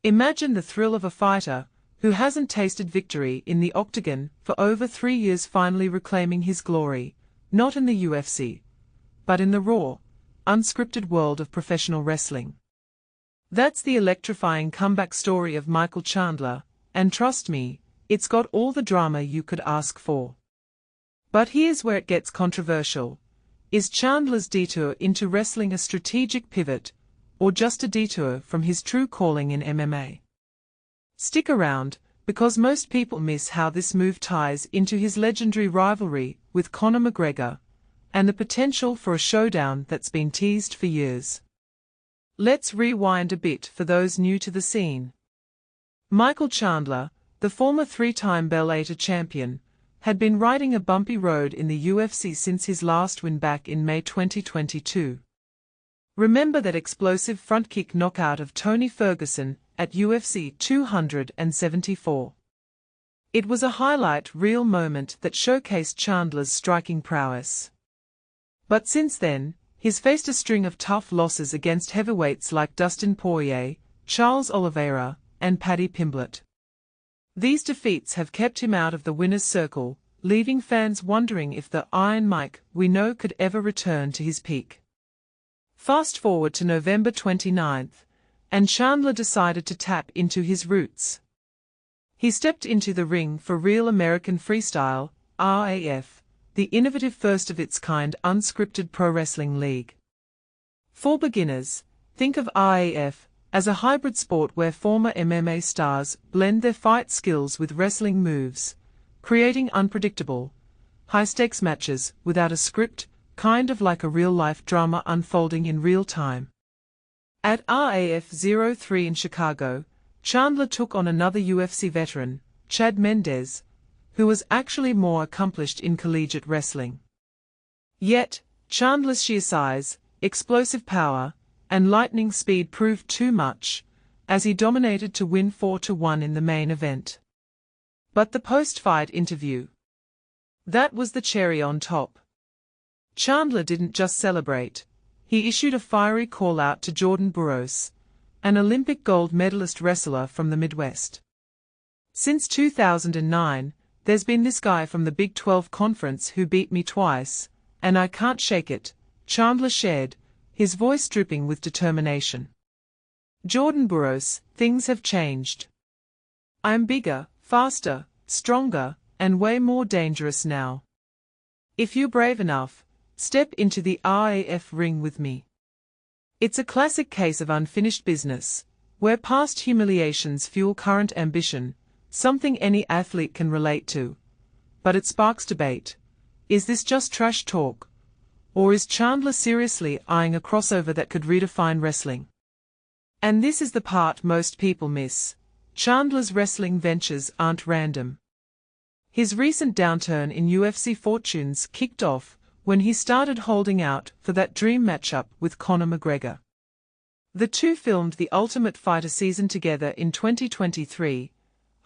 Imagine the thrill of a fighter who hasn't tasted victory in the octagon for over 3 years finally reclaiming his glory, not in the UFC, but in the raw, unscripted world of professional wrestling. That's the electrifying comeback story of Michael Chandler, and trust me, it's got all the drama you could ask for. But here's where it gets controversial. Is Chandler's detour into wrestling a strategic pivot, or just a detour from his true calling in MMA? Stick around, because most people miss how this move ties into his legendary rivalry with Conor McGregor, and the potential for a showdown that's been teased for years. Let's rewind a bit for those new to the scene. Michael Chandler, the former 3-time Bellator champion, had been riding a bumpy road in the UFC since his last win back in May 2022. Remember that explosive front kick knockout of Tony Ferguson at UFC 274. It was a highlight reel moment that showcased Chandler's striking prowess. But since then, he's faced a string of tough losses against heavyweights like Dustin Poirier, Charles Oliveira, and Paddy Pimblett. These defeats have kept him out of the winner's circle, leaving fans wondering if the Iron Mike we know could ever return to his peak. Fast forward to November 29th, and Chandler decided to tap into his roots. He stepped into the ring for Real American Freestyle, RAF, the innovative first-of-its-kind unscripted pro wrestling league. For beginners, think of RAF as a hybrid sport where former MMA stars blend their fight skills with wrestling moves, creating unpredictable, high-stakes matches without a script, kind of like a real-life drama unfolding in real time. At RAF 03 in Chicago, Chandler took on another UFC veteran, Chad Mendes, who was actually more accomplished in collegiate wrestling. Yet, Chandler's sheer size, explosive power, and lightning speed proved too much, as he dominated to win 4-1 in the main event. But the post-fight interview. That was the cherry on top. Chandler didn't just celebrate, he issued a fiery call-out to Jordan Burroughs, an Olympic gold medalist wrestler from the Midwest. Since 2009, there's been this guy from the Big 12 conference who beat me twice, and I can't shake it, Chandler shared, his voice dripping with determination. Jordan Burroughs, things have changed. I'm bigger, faster, stronger, and way more dangerous now. If you're brave enough, step into the RAF ring with me. It's a classic case of unfinished business, where past humiliations fuel current ambition, something any athlete can relate to. But it sparks debate. Is this just trash talk? Or is Chandler seriously eyeing a crossover that could redefine wrestling? And this is the part most people miss. Chandler's wrestling ventures aren't random. His recent downturn in UFC fortunes kicked off when he started holding out for that dream matchup with Conor McGregor. The two filmed The Ultimate Fighter season together in 2023,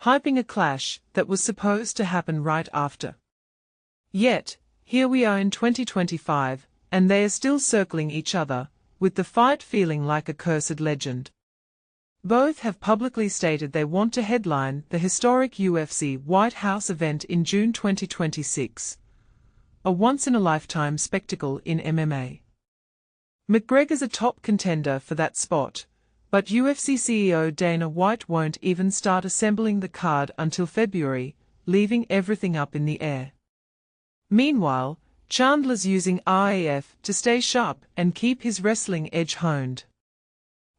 hyping a clash that was supposed to happen right after. Yet, here we are in 2025, and they are still circling each other, with the fight feeling like a cursed legend. Both have publicly stated they want to headline the historic UFC White House event in June 2026, a once-in-a-lifetime spectacle in MMA. McGregor's a top contender for that spot, but UFC CEO Dana White won't even start assembling the card until February, leaving everything up in the air. Meanwhile, Chandler's using RAF to stay sharp and keep his wrestling edge honed.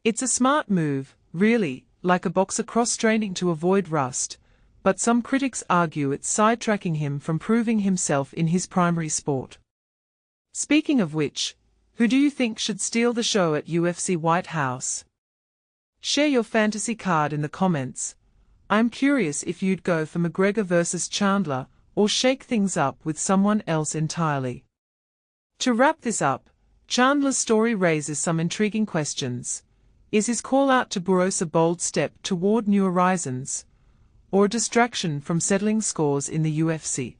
It's a smart move, really, like a boxer cross-training to avoid rust, but some critics argue it's sidetracking him from proving himself in his primary sport. Speaking of which, who do you think should steal the show at UFC White House? Share your fantasy card in the comments. I'm curious if you'd go for McGregor versus Chandler, or shake things up with someone else entirely. To wrap this up, Chandler's story raises some intriguing questions. Is his call-out to Burroughs a bold step toward new horizons, or a distraction from settling scores in the UFC?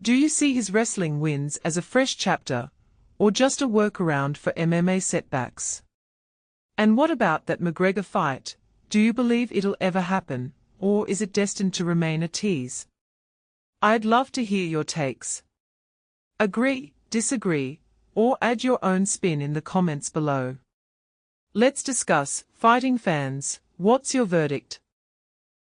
Do you see his wrestling wins as a fresh chapter, or just a workaround for MMA setbacks? And what about that McGregor fight? Do you believe it'll ever happen, or is it destined to remain a tease? I'd love to hear your takes. Agree, disagree, or add your own spin in the comments below. Let's discuss. Fighting fans, what's your verdict?